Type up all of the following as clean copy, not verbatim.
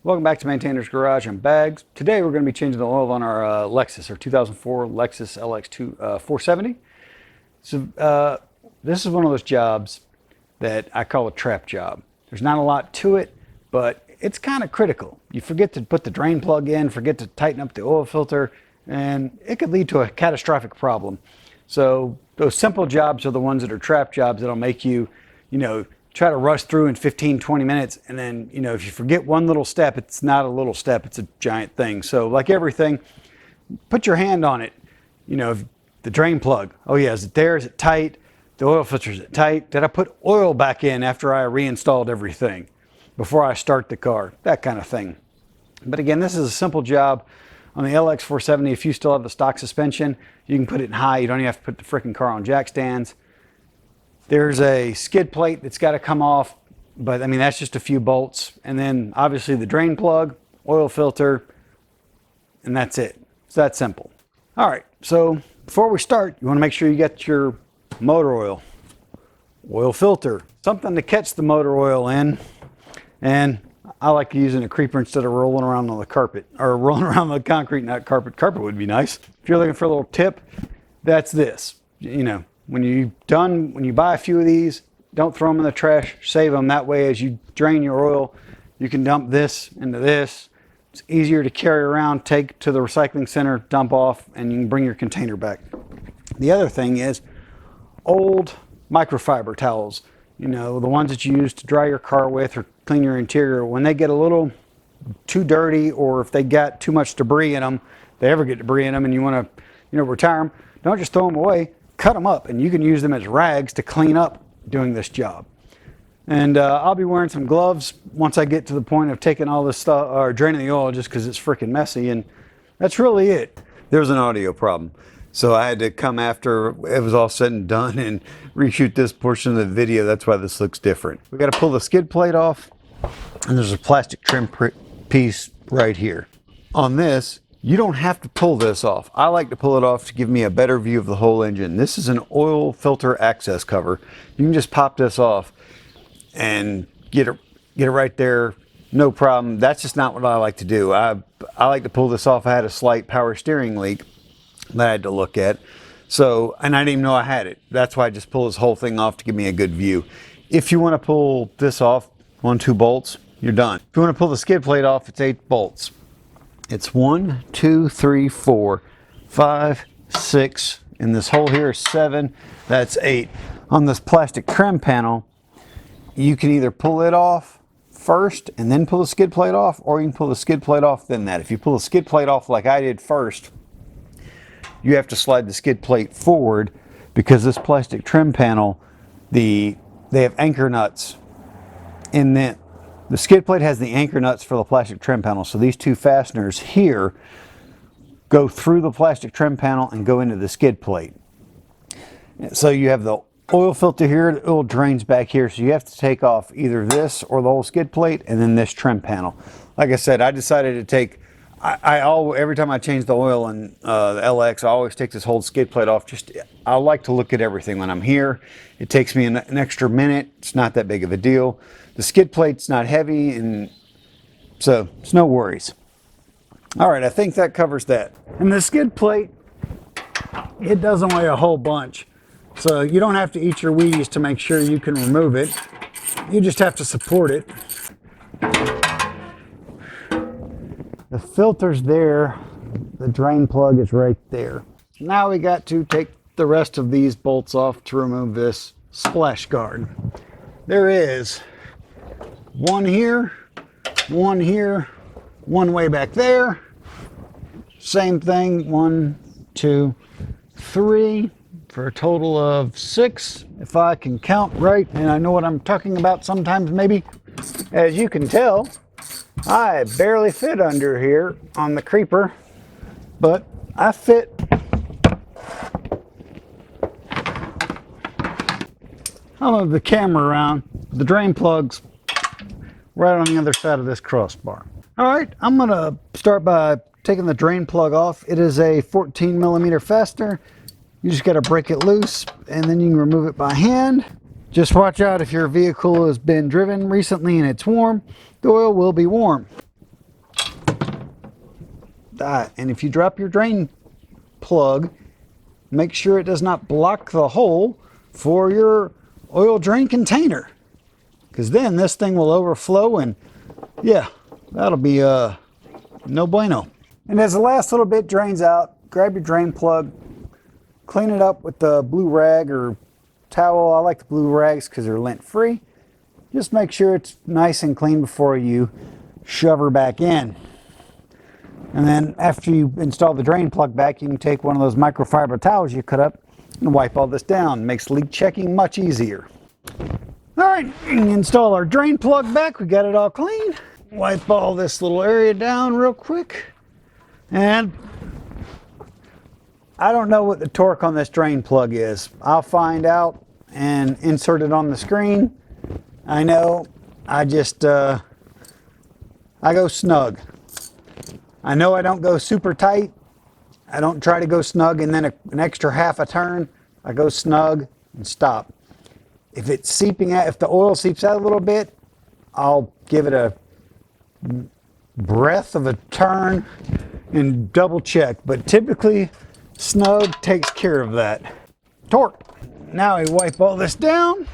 Welcome back to Maintainer's Garage and Bags. Today we're going to be changing the oil on our Lexus, our 2004 Lexus LX2 470. So this is one of those jobs that I call a trap job. There's not a lot to it, but it's kind of critical. You forget to put the drain plug in, forget to tighten up the oil filter, and it could lead to a catastrophic problem. So those simple jobs are the ones that are trap jobs that'll make you, try to rush through in 15, 20 minutes. And then, if you forget one little step, it's not a little step, it's a giant thing. So like everything, put your hand on it. The drain plug. Oh yeah, is it there? Is it tight? The oil filter, is it tight? Did I put oil back in after I reinstalled everything before I start the car? That kind of thing. But again, this is a simple job. On the LX 470, if you still have the stock suspension, you can put it in high. You don't even have to put the freaking car on jack stands. There's a skid plate that's got to come off, but I mean, that's just a few bolts. And then obviously the drain plug, oil filter, and that's it. It's that simple. All right, so before we start, you want to make sure you get your motor oil filter, something to catch the motor oil in. And I like using a creeper instead of rolling around on the carpet, or rolling around on the concrete, not carpet. Carpet would be nice. If you're looking for a little tip, that's this. When you buy a few of these, don't throw them in the trash, save them. That way, as you drain your oil, you can dump this into this. It's easier to carry around, take to the recycling center, dump off, and you can bring your container back. The other thing is old microfiber towels, the ones that you use to dry your car with or clean your interior. When they get a little too dirty, or if they got too much debris in them, if they ever get debris in them and you want to, retire them, don't just throw them away. Cut them up, and you can use them as rags to clean up doing this job. And I'll be wearing some gloves once I get to the point of taking all this stuff or draining the oil, just because it's freaking messy. And that's really it. There's an audio problem, so I had to come after it was all said and done and reshoot this portion of the video. That's why this looks different. We got to pull the skid plate off, and there's a plastic trim piece right here. On this, you don't have to pull this off. I like to pull it off to give me a better view of the whole engine. This is an oil filter access cover. You can just pop this off and get it right there, no problem. That's just not what I like to do. I like to pull this off. I had a slight power steering leak that I had to look at. So, and I didn't even know I had it. That's why I just pull this whole thing off to give me a good view. If you want to pull this off, 1, 2 bolts, you're done. If you want to pull the skid plate off, it's 8 bolts. It's 1, 2, 3, 4, 5, 6, and this hole here is 7. That's 8. On this plastic trim panel, you can either pull it off first and then pull the skid plate off, or you can pull the skid plate off then that. If you pull the skid plate off like I did first, you have to slide the skid plate forward, because this plastic trim panel, they have anchor nuts in it. The skid plate has the anchor nuts for the plastic trim panel. So these 2 fasteners here go through the plastic trim panel and go into the skid plate. So you have the oil filter here, the oil drains back here. So you have to take off either this or the whole skid plate, and then this trim panel. Like I said, I decided to take, every time I change the oil in the LX, I always take this whole skid plate off. I like to look at everything when I'm here. It takes me an extra minute. It's not that big of a deal. The skid plate's not heavy, and so it's no worries. All right, I think that covers that. And the skid plate, it doesn't weigh a whole bunch. So you don't have to eat your Wheaties to make sure you can remove it. You just have to support it. The filter's there. The drain plug is right there. Now we got to take the rest of these bolts off to remove this splash guard. There is one here, one way back there. Same thing, 1, 2, 3, for a total of 6, if I can count right, and I know what I'm talking about sometimes maybe. As you can tell, I barely fit under here on the creeper, but I fit. I'll move the camera around. The drain plug's right on the other side of this crossbar. All right, I'm gonna start by taking the drain plug off. It is a 14 millimeter fastener. You just gotta break it loose, and then you can remove it by hand. Just watch out if your vehicle has been driven recently and it's warm. The oil will be warm. And if you drop your drain plug, make sure it does not block the hole for your oil drain container, because then this thing will overflow, and yeah, that'll be no bueno. And as the last little bit drains out, grab your drain plug, clean it up with the blue rag or towel. I like the blue rags because they're lint free. Just make sure it's nice and clean before you shove her back in. And then after you install the drain plug back, you can take one of those microfiber towels you cut up and wipe all this down. Makes leak checking much easier. All right, install our drain plug back. We got it all clean. Wipe all this little area down real quick. And I don't know what the torque on this drain plug is. I'll find out and insert it on the screen. I know I just, I go snug. I know I don't go super tight. I don't try to go snug and then an extra half a turn. I go snug and stop. If it's seeping out, if the oil seeps out a little bit, I'll give it a breath of a turn and double check. But typically, snug takes care of that. Torque. Now I wipe all this down.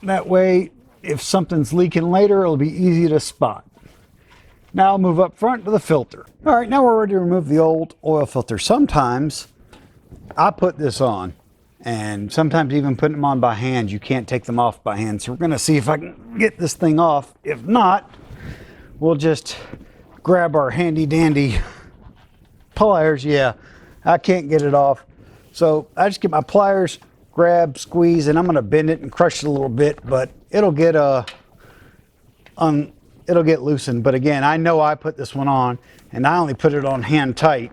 That way, if something's leaking later, it'll be easy to spot. Now I'll move up front to the filter. All right, now we're ready to remove the old oil filter. Sometimes I put this on, and sometimes even putting them on by hand, you can't take them off by hand. So we're gonna see if I can get this thing off. If not, we'll just grab our handy dandy pliers. Yeah, I can't get it off. So I just get my pliers, grab, squeeze, and I'm gonna bend it and crush it a little bit, but it'll get loosened. But again, I know I put this one on, and I only put it on hand tight.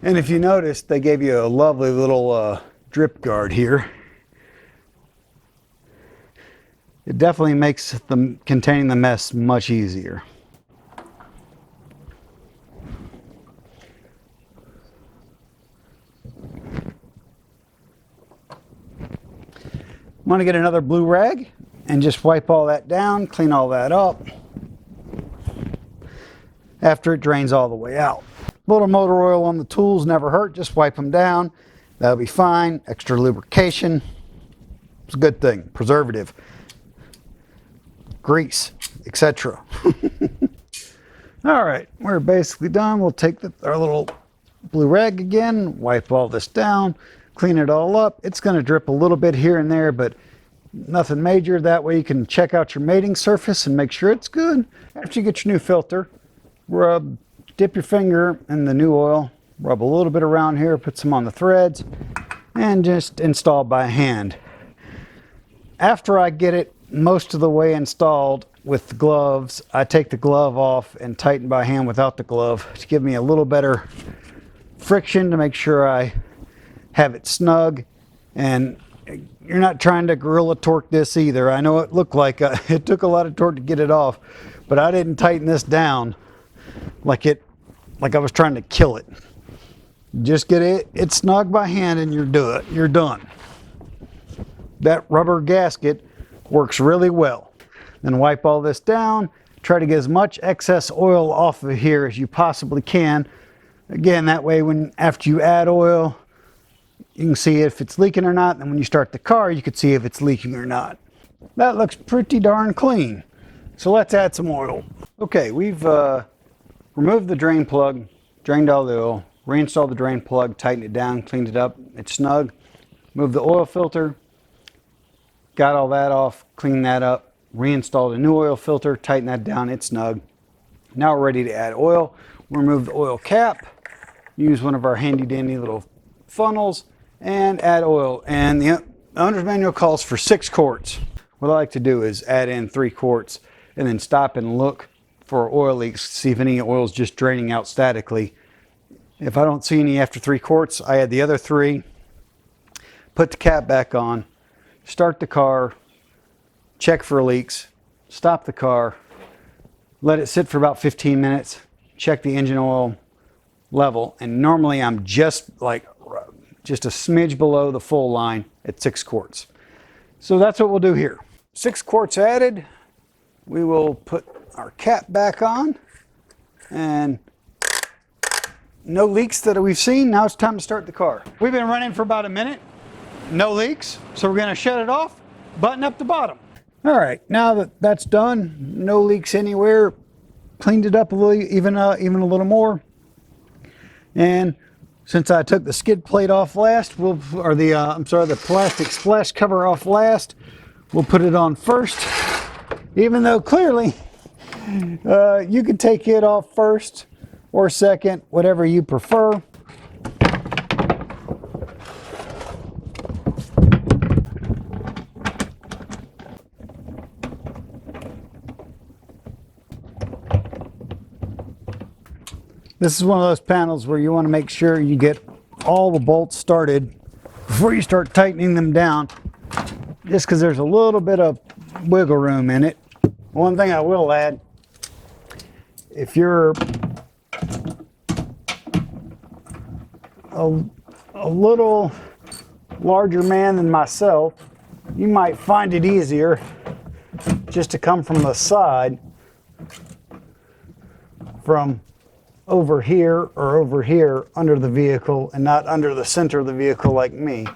And if you notice, they gave you a lovely little drip guard here. It definitely makes containing the mess much easier. I'm gonna get another blue rag and just wipe all that down, clean all that up after it drains all the way out. A little motor oil on the tools never hurt, just wipe them down. That'll be fine. Extra lubrication, it's a good thing. Preservative, grease, etc. All right, we're basically done. We'll take our little blue rag again, wipe all this down, clean it all up. It's gonna drip a little bit here and there, but nothing major. That way you can check out your mating surface and make sure it's good. After you get your new filter, dip your finger in the new oil, rub a little bit around here, put some on the threads, and just install by hand. After I get it most of the way installed with the gloves, I take the glove off and tighten by hand without the glove to give me a little better friction to make sure I have it snug. And you're not trying to gorilla torque this either. I know it looked like it took a lot of torque to get it off, but I didn't tighten this down like I was trying to kill it. Just get it snug by hand and you're done. That rubber gasket works really well. Then wipe all this down. Try to get as much excess oil off of here as you possibly can. Again, that way after you add oil, you can see if it's leaking or not. And when you start the car, you can see if it's leaking or not. That looks pretty darn clean. So let's add some oil. Okay, we've removed the drain plug, drained all the oil, reinstalled the drain plug, tightened it down, cleaned it up. It's snug. Moved the oil filter, got all that off, cleaned that up, reinstalled a new oil filter, tightened that down. It's snug. Now we're ready to add oil. We'll remove the oil cap, use one of our handy dandy little funnels, and add oil. And the owner's manual calls for 6 quarts. What I like to do is add in 3 quarts and then stop and look for oil leaks, see if any oil is just draining out statically. If I don't see any after 3 quarts, I add the other 3, put the cap back on, start the car, check for leaks, stop the car, let it sit for about 15 minutes, check the engine oil level, and normally I'm just a smidge below the full line at 6 quarts. So that's what we'll do here. 6 quarts added. We will put our cap back on and no leaks that we've seen. Now it's time to start the car. We've been running for about a minute, no leaks, so we're gonna shut it off, button up the bottom. All right, now that that's done, no leaks anywhere, cleaned it up a little, even a little more. And since I took the skid plate off last, the plastic splash cover off last, we'll put it on first. Even though clearly you can take it off first or second, whatever you prefer. This is one of those panels where you want to make sure you get all the bolts started before you start tightening them down, just because there's a little bit of wiggle room in it. One thing I will add, if you're a little larger man than myself, you might find it easier just to come from the side, from over here or over here under the vehicle, and not under the center of the vehicle like me,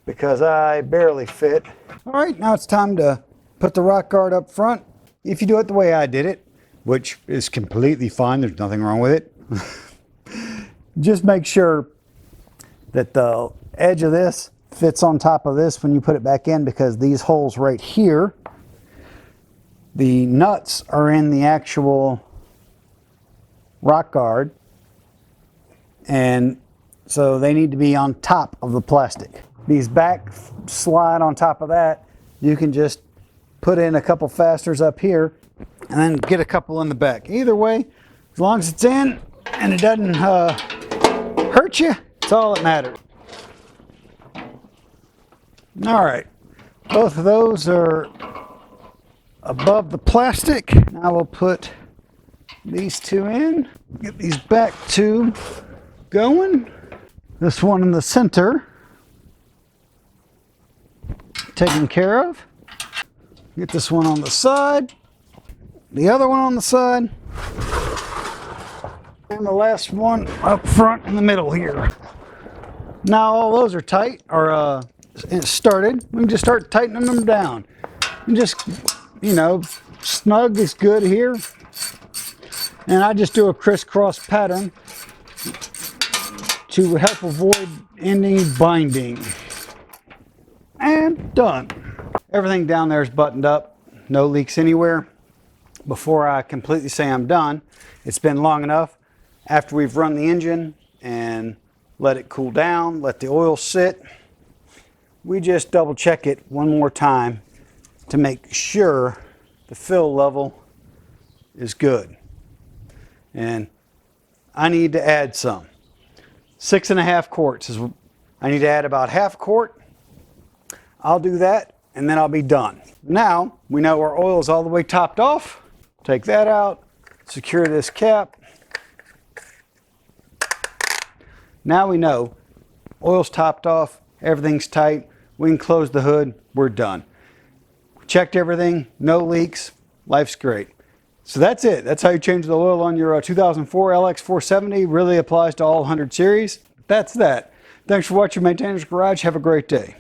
because I barely fit. All right, now it's time to put the rock guard up front. If you do it the way I did it, which is completely fine, there's nothing wrong with it. Just make sure that the edge of this fits on top of this when you put it back in, because these holes right here, the nuts are in the actual rock guard, and so they need to be on top of the plastic. These back slide on top of that. You can just put in a couple fasteners up here and then get a couple in the back. Either way, as long as it's in and it doesn't hurt you, it's all that matters. All right, both of those are above the plastic. Now we'll put these two in, get these back two going. This one in the center taken care of. Get this one on the side, the other one on the side, and the last one up front in the middle here. Now all those are tight, or started. We can just start tightening them down. And just, snug is good here. And I just do a crisscross pattern to help avoid any binding. And done. Everything down there is buttoned up, no leaks anywhere. Before I completely say I'm done, it's been long enough after we've run the engine and let it cool down, let the oil sit. We just double check it one more time to make sure the fill level is good. And I need to add some. 6.5 quarts is, I need to add about half quart. I'll do that and then I'll be done. Now we know our oil is all the way topped off. Take that out, secure this cap. Now we know oil's topped off, everything's tight. We can close the hood, we're done. Checked everything, no leaks, life's great. So that's it. That's how you change the oil on your 2004 LX470. Really applies to all 100 series. That's that. Thanks for watching Maintainer's Garage. Have a great day.